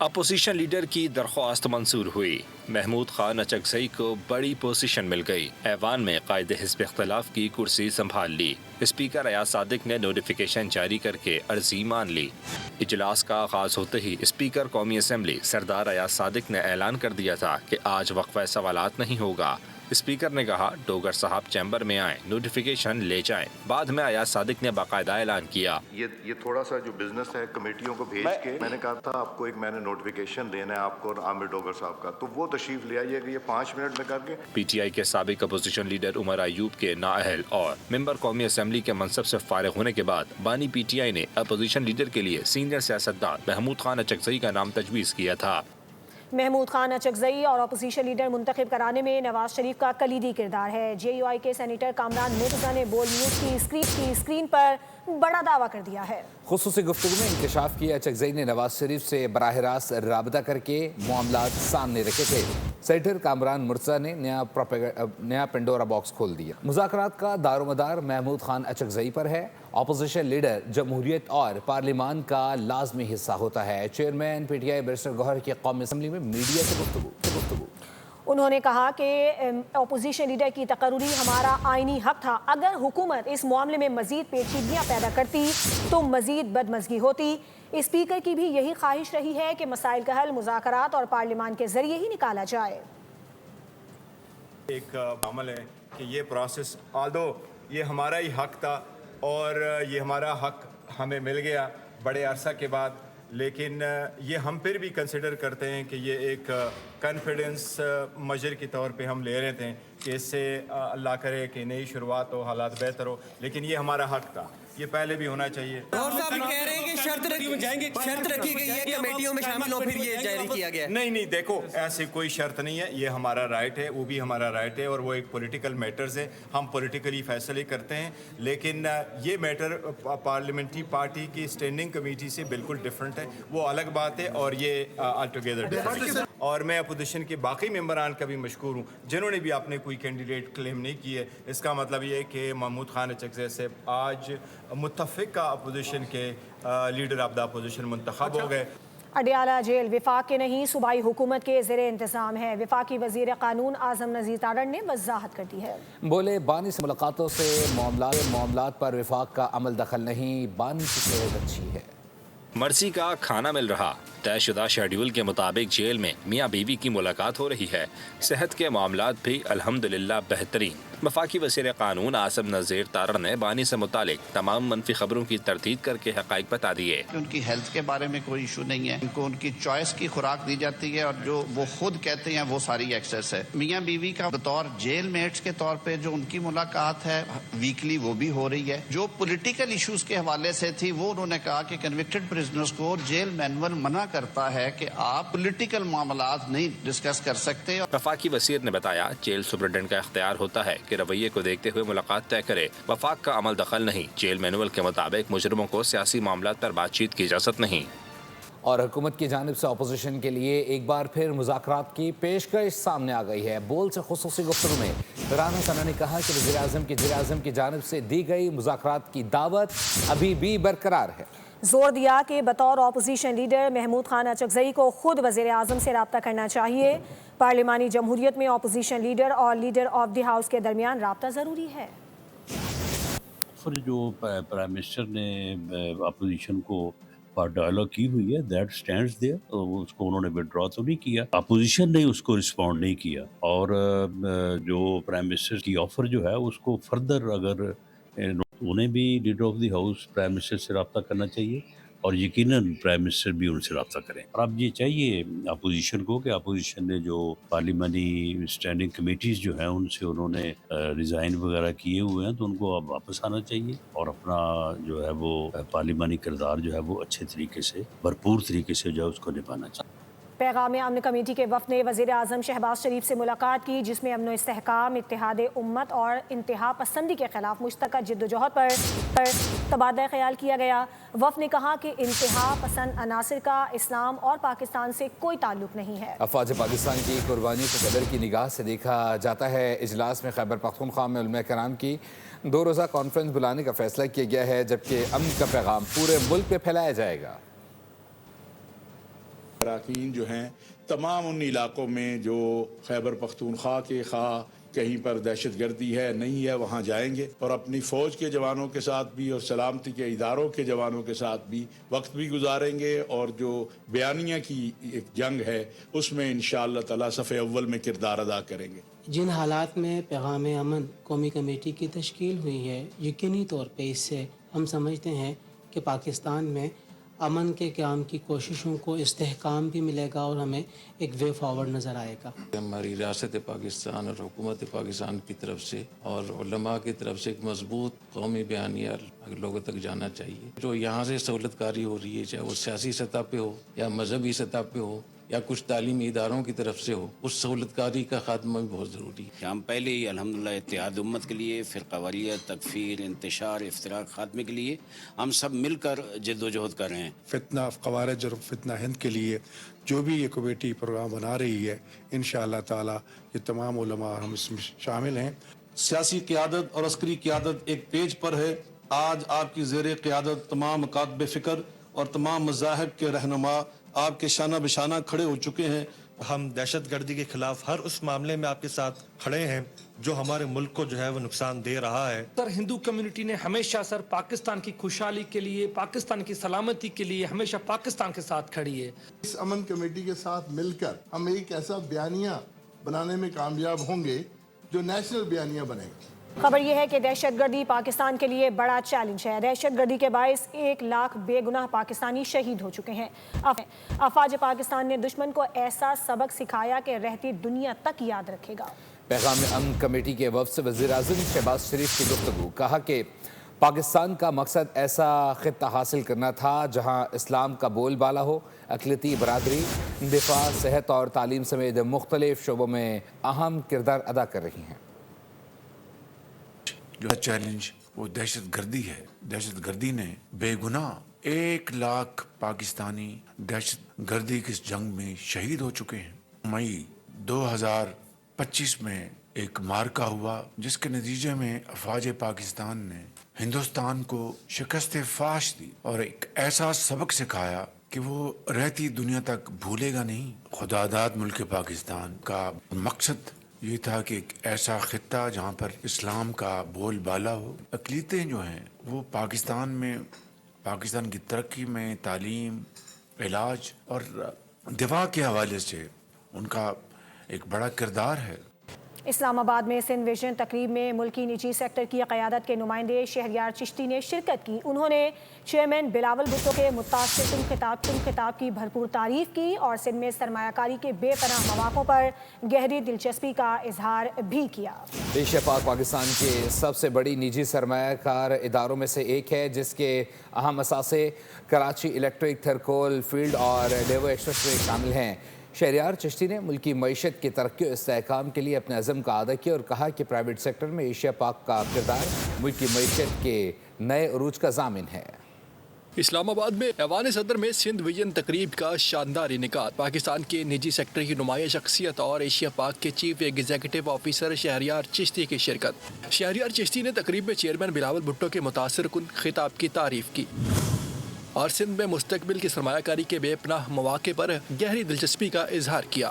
Opposition leader کی درخواست منظور ہوئی، محمود خان اچکزئی کو بڑی پوزیشن مل گئی، ایوان میں قائد حزب اختلاف کی کرسی سنبھال لی، اسپیکر ایاز صادق نے نوٹیفیکیشن جاری کر کے عرضی مان لی۔ اجلاس کا آغاز ہوتے ہی اسپیکر قومی اسمبلی سردار ایاز صادق نے اعلان کر دیا تھا کہ آج وقفہ سوالات نہیں ہوگا۔ اسپیکر نے کہا ڈوگر صاحب چیمبر میں آئیں، نوٹیفیکیشن لے جائیں۔ بعد میں ایاز صادق نے باقاعدہ اعلان کیا، یہ تھوڑا سا جو بزنس ہے کمیٹیوں کو بھیج کے میں نے کہا تھا آپ کو میں نے نوٹیفیکیشن دینا ہے آپ کو اور عامر ڈوگر صاحب کا، تو وہ تشریف لے آئیے کہ یہ 5 منٹ میں کر کے۔ پی ٹی آئی کے سابق اپوزیشن لیڈر عمر ایوب کے نااہل اور ممبر قومی اسمبلی کے منصب سے فارغ ہونے کے بعد بانی پی ٹی آئی نے اپوزیشن لیڈر کے لیے سینئر سیاستدان محمود خان اچکزئی کا نام تجویز کیا تھا۔ محمود خان اچکزئی اور اپوزیشن لیڈر منتخب کرانے میں نواز شریف کا کلیدی کردار ہے۔ جے یو آئی کے سینیٹر کامران مرتضیٰ نے بول نیوز کی اسکرین پر بڑا دعویٰ کر دیا ہے۔ خصوصی گفتگو میں انکشاف کیا اچکزئی نے نواز شریف سے براہ راست رابطہ کر کے معاملات سامنے رکھے تھے۔ سینیٹر کامران مرتضیٰ نے نیا پنڈورا باکس کھول دیا۔ مذاکرات کا دار و مدار محمود خان اچکزئی پر ہے۔ اپوزیشن لیڈر جمہوریت اور پارلیمان کا لازمی حصہ ہوتا ہے۔ Chairman P T I barrister Gohar کی قومی اسمبلی میں میڈیا سے گفتگو۔ انہوں نے کہا کہ اپوزیشن لیڈر کی تقرری ہمارا آئینی حق تھا۔ اگر حکومت اس معاملے میں مزید پیچیدگیاں پیدا کرتی تو مزید بدمزگی ہوتی۔ اسپیکر کی بھی یہی خواہش رہی ہے کہ مسائل کا حل مذاکرات اور پارلیمان کے ذریعے ہی نکالا جائے۔ ایک عمل ہے کہ یہ پروسیس آلدو یہ ہمارا ہی حق تھا اور یہ ہمارا حق ہمیں مل گیا بڑے عرصہ کے بعد، لیکن یہ ہم پھر بھی کنسیڈر کرتے ہیں کہ یہ ایک کانفیڈنس میجر کے طور پہ ہم لے رہے تھے کہ اس سے اللہ کرے کہ نئی شروعات ہو، حالات بہتر ہو، لیکن یہ ہمارا حق تھا، یہ پہلے بھی ہونا چاہیے۔ اور صاحب کہہ رہے ہیں کہ شرط رکھی گئی ہے کمیٹیوں میں شامل ہو، پھر یہ جاری کیا گیا۔ نہیں دیکھو ایسی کوئی شرط نہیں ہے، یہ ہمارا رائٹ ہے، وہ بھی ہمارا رائٹ ہے اور وہ ایک پولیٹیکل میٹرز ہے، ہم پولیٹیکلی فیصلے کرتے ہیں، لیکن یہ میٹر پارلیمنٹری پارٹی کی اسٹینڈنگ کمیٹی سے بالکل ڈفرینٹ ہے، وہ الگ بات ہے اور یہ آل ٹوگیدر ڈفرینٹ ہے۔ اور میں اپوزیشن کے باقی ممبران کا بھی مشکور ہوں جنہوں نے بھی اپنے کوئی کینڈیڈیٹ کلیم نہیں کی ہے۔ اس کا مطلب یہ ہے کہ محمود خان اچکزئی صاحب آج متفقہ اپوزیشن کے لیڈر آف دا اپوزیشن منتخب ہو گئے۔ اڈیالہ جیل وفاق کے نہیں صوبائی حکومت کے زیر انتظام ہے۔ وفاقی وزیر قانون اعظم نذیر تارڑ نے وضاحت کر دی ہے۔ بولے بانی سے ملاقاتوں سے معاملات پر وفاق کا عمل دخل نہیں، بانی کی صحت اچھی ہے۔ مرضی کا کھانا مل رہا، طے شدہ شیڈیول کے مطابق جیل میں میاں بیوی کی ملاقات ہو رہی ہے، صحت کے معاملات بھی الحمدللہ بہترین۔ وفاقی وزیر قانون اعظم نذیر تارڑ نے بانی سے متعلق تمام منفی خبروں کی تردید کر کے حقائق بتا دیے۔ ان کی ہیلتھ کے بارے میں کوئی ایشو نہیں ہے، ان کو ان کی چوائس کی خوراک دی جاتی ہے اور جو وہ خود کہتے ہیں وہ ساری ایکسیس ہے۔ میاں بیوی کا بطور جیل میٹس کے طور پہ جو ان کی ملاقات ہے ویکلی وہ بھی ہو رہی ہے۔ جو پولیٹیکل ایشوز کے حوالے سے تھی وہ انہوں نے کہا کہ کنوکٹڈ پرزنرز کو جیل مینول منع کرتا ہے کہ آپ پولیٹیکل معاملات نہیں ڈسکس کر سکتے۔ وفاقی وزیر نے بتایا جیل سپرنٹینڈنٹ کا اختیار ہوتا ہے کہ رویے کو دیکھتے ہوئے ملاقات طے کرے، وفاق کا عمل دخل نہیں۔ جیل مینول کے مطابق مجرموں کو سیاسی معاملات پر بات چیت کی اجازت نہیں۔ اور حکومت کی جانب سے اپوزیشن کے لیے ایک بار پھر مذاکرات کی پیشکش سامنے آ گئی ہے۔ بول سے خصوصی گفتگو میں رانا ثنا نے کہا کہ وزیر اعظم کی جانب سے دی گئی مذاکرات کی دعوت ابھی بھی برقرار ہے۔ زور دیا کہ بطور اپوزیشن لیڈر محمود خان اچکزئی کو خود وزیر اعظم سے رابطہ کرنا چاہیے۔ پارلیمانی جمہوریت میں اپوزیشن لیڈر اور لیڈر آف دی ہاؤس کے درمیان رابطہ ضروری ہے۔ جو پرائم منسٹر نے اپوزیشن کو ڈائلاگ کی ہوئی ہے دیٹ سٹینڈز دیئر، اس کو انہوں نے وڈرا تو نہیں کیا، اپوزیشن نے اس کو رسپونڈ نہیں کیا، اور جو پرائم منسٹر کی آفر جو ہے اس کو فردر اگر انہیں بھی leader of the house prime minister سے رابطہ کرنا چاہیے اور یقیناً پرائم منسٹر بھی ان سے رابطہ کریں۔ اور اب یہ چاہیے اپوزیشن کو کہ اپوزیشن نے جو پارلیمانی اسٹینڈنگ کمیٹیز جو ہیں ان سے انہوں نے ریزائن وغیرہ کیے ہوئے ہیں تو ان کو اب واپس آنا چاہیے اور اپنا جو ہے وہ پارلیمانی کردار جو ہے وہ اچھے طریقے سے بھرپور طریقے سے جو ہے اس کو نبھانا چاہیے۔ پیغام امن کمیٹی کے وفد نے وزیر اعظم شہباز شریف سے ملاقات کی، جس میں امن و استحکام، اتحاد امت اور انتہا پسندی کے خلاف مشترکہ جدوجہد پر تبادلہ خیال کیا گیا۔ وفد نے کہا کہ انتہا پسند عناصر کا اسلام اور پاکستان سے کوئی تعلق نہیں ہے۔ افواج پاکستان کی قربانی کو قدر کی نگاہ سے دیکھا جاتا ہے۔ اجلاس میں خیبر پختونخوا میں علماء کرام کی 2 روزہ کانفرنس بلانے کا فیصلہ کیا گیا ہے، جبکہ امن کا پیغام پورے ملک میں پھیلایا جائے گا۔ اراکین جو ہیں تمام ان علاقوں میں جو خیبر پختونخوا کے خواہ کہیں پر دہشت گردی ہے نہیں ہے وہاں جائیں گے اور اپنی فوج کے جوانوں کے ساتھ بھی اور سلامتی کے اداروں کے جوانوں کے ساتھ بھی وقت بھی گزاریں گے اور جو بیانیہ کی ایک جنگ ہے اس میں انشاءاللہ تعالی صف اول میں کردار ادا کریں گے. جن حالات میں پیغام امن قومی کمیٹی کی تشکیل ہوئی ہے یقینی طور پہ اس سے ہم سمجھتے ہیں کہ پاکستان میں امن کے قیام کی کوششوں کو استحکام بھی ملے گا اور ہمیں ایک وے فارورڈ نظر آئے گا. ہماری ریاست پاکستان اور حکومت پاکستان کی طرف سے اور علماء کی طرف سے ایک مضبوط قومی بیانیہ لوگوں تک جانا چاہیے. جو یہاں سے سہولت کاری ہو رہی ہے چاہے وہ سیاسی سطح پہ ہو یا مذہبی سطح پہ ہو یا کچھ تعلیمی اداروں کی طرف سے ہو، اس سہولت کاری کا خاتمہ بھی بہت ضروری ہے. ہم پہلے ہی الحمدللہ اتحاد امت کے لیے، فرقہ واریت، تکفیر، انتشار، افتراق خاتمے کے لیے ہم سب مل کر جد و جہد کر رہے ہیں. فتنہ خوارج اور فتنہ ہند کے لیے جو بھی یہ کمیٹی پروگرام بنا رہی ہے انشاءاللہ تعالی یہ تمام علماء ہم اس میں شامل ہیں. سیاسی قیادت اور عسکری قیادت ایک پیج پر ہے. آج آپ کی زیر قیادت تمام مکاتب فکر اور تمام مذاہب کے رہنما آپ کے شانہ بشانہ کھڑے ہو چکے ہیں. ہم دہشت گردی کے خلاف ہر اس معاملے میں آپ کے ساتھ کھڑے ہیں جو ہمارے ملک کو جو ہے وہ نقصان دے رہا ہے. سر ہندو کمیونٹی نے ہمیشہ سر پاکستان کی خوشحالی کے لیے، پاکستان کی سلامتی کے لیے ہمیشہ پاکستان کے ساتھ کھڑی ہے. اس امن کمیٹی کے ساتھ مل کر ہم ایک ایسا بیانیہ بنانے میں کامیاب ہوں گے جو نیشنل بیانیہ بنے گا. خبر یہ ہے کہ دہشت گردی پاکستان کے لیے بڑا چیلنج ہے. دہشت گردی کے باعث 1 لاکھ بے گناہ پاکستانی شہید ہو چکے ہیں. افواج پاکستان نے دشمن کو ایسا سبق سکھایا کہ رہتی دنیا تک یاد رکھے گا. پیغام امن کمیٹی کے وفد سے وزیر اعظم شہباز شریف کی گفتگو. کہا کہ پاکستان کا مقصد ایسا خطہ حاصل کرنا تھا جہاں اسلام کا بول بالا ہو. اقلیتی برادری دفاع، صحت اور تعلیم سمیت مختلف شعبوں میں اہم کردار ادا کر رہی ہیں. جو چیلنج وہ دہشت گردی ہے. دہشت گردی نے بے گناہ 1 لاکھ پاکستانی دہشت گردی کی جنگ میں شہید ہو چکے ہیں. مئی 2025 میں ایک مارکا ہوا جس کے نتیجے میں افواج پاکستان نے ہندوستان کو شکست فاش دی اور ایک ایسا سبق سکھایا کہ وہ رہتی دنیا تک بھولے گا نہیں. خداداد ملک پاکستان کا مقصد یہ تھا کہ ایک ایسا خطہ جہاں پر اسلام کا بول بالا ہو. اقلیتیں جو ہیں وہ پاکستان کی ترقی میں تعلیم، علاج اور دفاع کے حوالے سے ان کا ایک بڑا کردار ہے. اسلام آباد میں سندھ ویژن تقریب میں ملکی نجی سیکٹر کی قیادت کے نمائندے شہریار چشتی نے شرکت کی. انہوں نے چیئرمین بلاول بھٹو کے متاثر کن خطاب کی بھرپور تعریف کی اور سندھ میں سرمایہ کاری کے بے پناہ مواقع پر گہری دلچسپی کا اظہار بھی کیا. ایشیا پاک پاکستان کے سب سے بڑی نجی سرمایہ کار اداروں میں سے ایک ہے جس کے اہم اثاثے کراچی الیکٹرک، تھرکول فیلڈ اور ڈیوو ایکسپریس وے شامل ہیں. شہریار چشتی نے ملکی معیشت کی ترقی اور استحکام کے لیے اپنے عزم کا اعادہ کیا اور کہا کہ پرائیویٹ سیکٹر میں ایشیا پاک کا کردار ملکی معیشت کے نئے عروج کا ضامن ہے. اسلام آباد میں ایوان صدر میں سندھ ویژن تقریب کا شاندار انعقاد. پاکستان کے نجی سیکٹر کی نمایاں شخصیت اور ایشیا پاک کے chief executive officer Shehryar Chishti کی شرکت. شہریار چشتی نے تقریب میں چیئرمین بلاول بھٹو کے متاثر کن خطاب کی تعریف کی اور سندھ میں مستقبل کی سرمایہ کاری کے بے پناہ مواقع پر گہری دلچسپی کا اظہار کیا.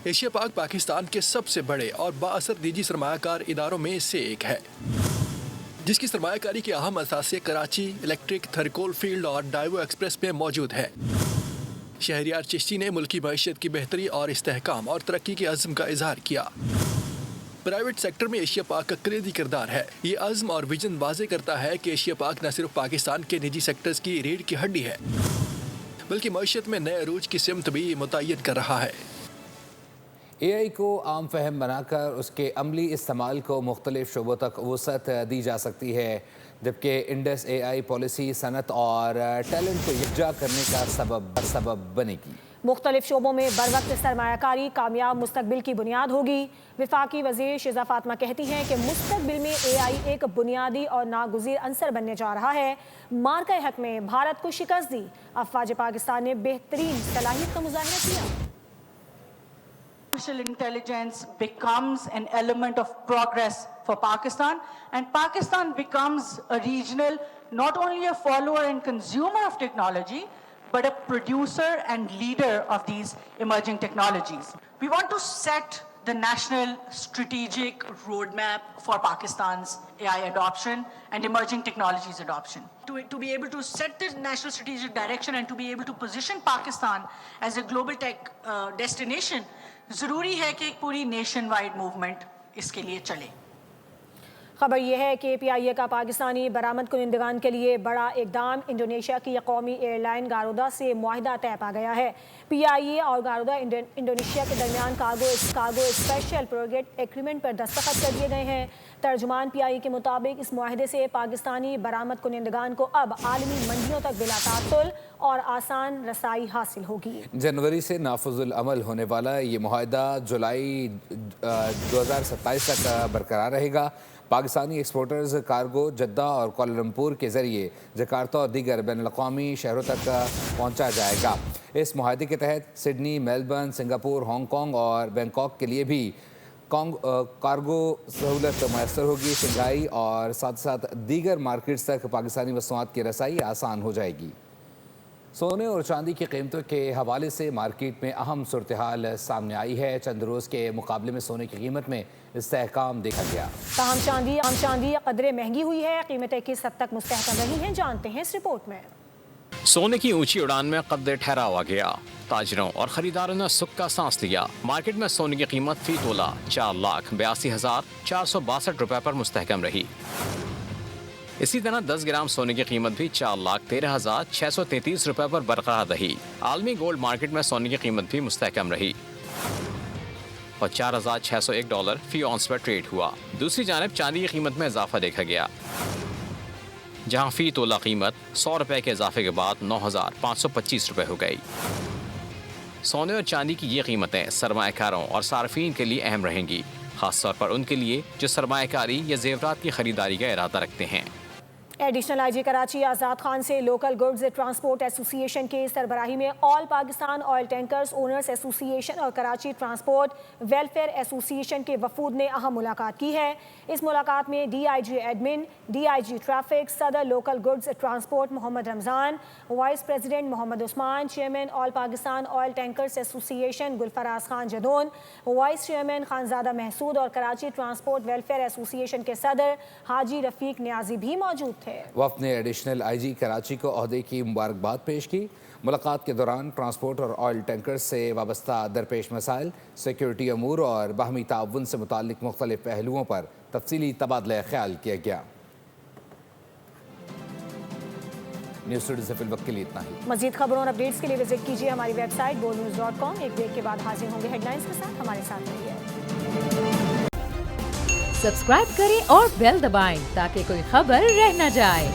ایشیا پاک پاکستان کے سب سے بڑے اور بااثر نجی سرمایہ کار اداروں میں سے ایک ہے جس کی سرمایہ کاری کے اہم اثاثے کراچی الیکٹرک، تھرکول فیلڈ اور ڈائیو ایکسپریس میں موجود ہے. شہریار چشتی نے ملکی معیشت کی بہتری اور استحکام اور ترقی کے عزم کا اظہار کیا. پرائیویٹ سیکٹر میں ایشیا پاک کا کلیدی کردار ہے. یہ عزم اور ویژن واضح کرتا ہے کہ ایشیا پاک نہ صرف پاکستان کے نجی سیکٹرز کی ریڑھ کی ہڈی ہے بلکہ معیشت میں نئے عروج کی سمت بھی متعین کر رہا ہے. اے آئی کو عام فہم بنا کر اس کے عملی استعمال کو مختلف شعبوں تک وسعت دی جا سکتی ہے جبکہ انڈس اے آئی پالیسی صنعت اور ٹیلنٹ کو یکجا کرنے کا سبب بنے گی. مختلف شعبوں میں بروقت سرمایہ کاری کامیاب مستقبل کی بنیاد ہوگی. وفاقی وزیر شیزہ فاطمہ کہتی ہیں کہ مستقبل میں اے آئی ایک بنیادی اور ناگزیر عنصر بننے جا رہا ہے. مارکہ حق میں بھارت کو شکست دی. افواج پاکستان نے بہترین صلاحیت کا مظاہرہ کیا. Artificial intelligence becomes an element of progress for Pakistan, and Pakistan becomes a regional, not only a follower and consumer of technology, but a producer and leader of these emerging technologies. We want to set the national strategic roadmap for Pakistan's AI adoption and emerging technologies adoption. To be able to set the national strategic direction and to be able to position Pakistan as a global tech destination, ضروری ہے کہ ایک پوری nation wide movement اس کے لیے چلے. خبر یہ ہے کہ پی آئی اے کا پاکستانی برآمد کنندگان کے لیے بڑا اقدام. انڈونیشیا کی قومی ایئر لائن گارودا سے معاہدہ طے پا گیا ہے. پی آئی اے اور گارودا انڈونیشیا کے درمیان کارگو اسپیشل پروجیکٹ ایگریمنٹ پر دستخط کر دیے گئے ہیں. ترجمان پی آئی اے کے مطابق اس معاہدے سے پاکستانی برآمد کنندگان کو اب عالمی منڈیوں تک بلا تعطل اور آسان رسائی حاصل ہوگی. جنوری سے نافذ العمل ہونے والا یہ معاہدہ جولائی 2027 تک برقرار رہے گا. پاکستانی ایکسپورٹرز کارگو جدہ اور کوالالمپور کے ذریعے جکارتہ اور دیگر بین الاقوامی شہروں تک پہنچا جائے گا. اس معاہدے کے تحت Sydney, Melbourne, Singapore, Hong Kong اور بینکاک کے لیے بھی کارگو سہولت میسر ہوگی. شنگھائی اور ساتھ دیگر مارکیٹس تک پاکستانی مصنوعات کی رسائی آسان ہو جائے گی. سونے اور چاندی کی قیمتوں کے حوالے سے مارکیٹ میں اہم صورتحال سامنے آئی ہے. چند روز کے مقابلے میں سونے کی قیمت میں استحکام دیکھا گیا. تاہم چاندی قدرے مہنگی ہوئی ہے. قیمتیں کس حد تک مستحکم رہی ہیں جانتے ہیں اس رپورٹ میں. سونے کی اونچی اڑان میں قد ٹھہراوا گیا. تاجروں اور خریداروں نے سکھ کا سانس لیا. مارکیٹ میں سونے کی قیمت فی تولہ 4,82,462 روپے پر مستحکم رہی. اسی طرح 10 گرام سونے کی قیمت بھی 4,13,633 روپے پر برقرار رہی. عالمی گولڈ مارکیٹ میں سونے کی قیمت بھی مستحکم رہی اور $4,601 فی اونس پر ٹریڈ ہوا. دوسری جانب چاندی کی قیمت میں اضافہ دیکھا گیا جہاں فی تولہ قیمت 100 روپے کے اضافے کے بعد 9,525 روپے ہو گئی. سونے اور چاندی کی یہ قیمتیں سرمایہ کاروں اور صارفین کے لیے اہم رہیں گی، خاص طور پر ان کے لیے جو سرمایہ کاری یا زیورات کی خریداری کا ارادہ رکھتے ہیں. ایڈیشنل آئی جی کراچی آزاد خان سے لوکل گڈز ٹرانسپورٹ ایسوسی ایشن کے سربراہی میں آل پاکستان آئل ٹینکرز اونرز ایسوسی ایشن اور کراچی ٹرانسپورٹ ویلفیئر ایسوسی ایشن کے وفود نے اہم ملاقات کی ہے. اس ملاقات میں D I G admin, D I G traffic, صدر local goods transport Muhammad Ramzan, vice president Muhammad Usman, chairman all Pakistan oil tankers association Gulfaraz Khan Jadoon, vice chairman Khanzada Mehsud اور کراچی ٹرانسپورٹ ویلفیئر ایسوسی ایشن کے صدر حاجی رفیق نیازی بھی موجود تھے. وفد نے ایڈیشنل آئی جی کراچی کو عہدے کی مبارکباد پیش کی. ملاقات کے دوران ٹرانسپورٹ اور آئل ٹینکرز سے وابستہ درپیش مسائل، سیکیورٹی امور اور باہمی تعاون سے متعلق مختلف پہلوؤں پر تفصیلی تبادلہ خیال کیا گیا. نیوز اسٹوڈیو سے فی الوقت کے لیے اتنا ہی. مزید خبروں اور اپڈیٹس کے لیے وزٹ کیجیے ہماری ویب سائٹ boldnews.com. ایک بریک کے بعد حاضر ہوں گے ہیڈ لائنز کے ساتھ. ہمارے ساتھ رہیے. سبسکرائب کریں اور بیل دبائیں تاکہ کوئی خبر رہ نہ جائے.